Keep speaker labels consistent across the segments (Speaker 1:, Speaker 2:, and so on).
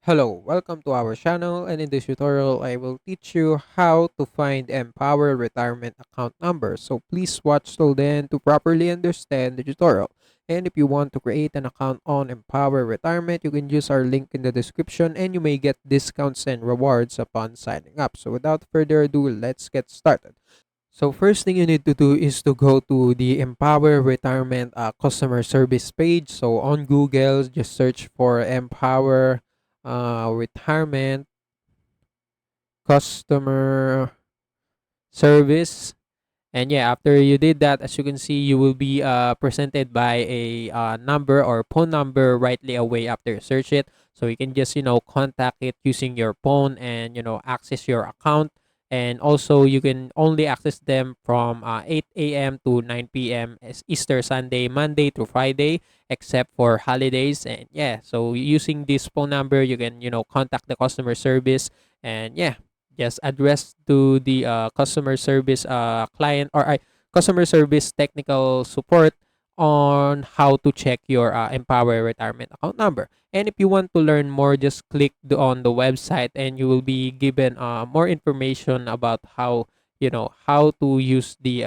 Speaker 1: Hello, welcome to our channel, and in this tutorial I will teach you how to find Empower retirement account number. So please watch till the end to properly understand the tutorial. And if you want to create an account on Empower Retirement, you can use our link in the description and you may get discounts and rewards upon signing up. So without further ado, let's get started. So first thing you need to do is to go to the Empower Retirement customer service page. So on Google, just search for Empower Retirement customer service. And yeah, after you did that, as you can see, you will be presented by a number or phone number rightly away after you search it. So you can just, contact it using your phone and, access your account. And also, you can only access them from 8 a.m. to 9 p.m. Easter Sunday, Monday to Friday, except for holidays. And yeah, so using this phone number, you can, contact the customer service. And yeah, just address to the customer service client or customer service technical support on how to check your Empower retirement account number. And if you want to learn more, just click on the website and you will be given more information about how to use the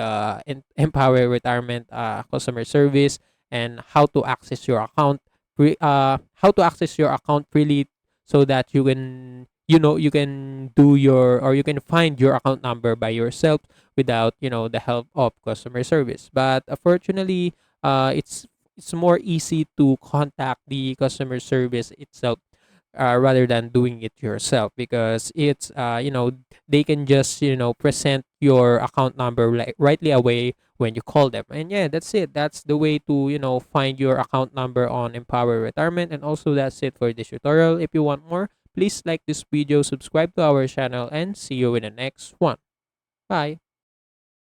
Speaker 1: Empower retirement customer service and how to access your account how to access your account freely so that you can do your or you can find your account number by yourself without the help of customer service. But unfortunately, it's more easy to contact the customer service itself rather than doing it yourself, because it's they can just present your account number like rightly away when you call them. And yeah, that's it. That's the way to find your account number on Empower retirement. And also, that's it for this tutorial. If you want more, please like this video, subscribe to our channel, and see you in the next one. Bye.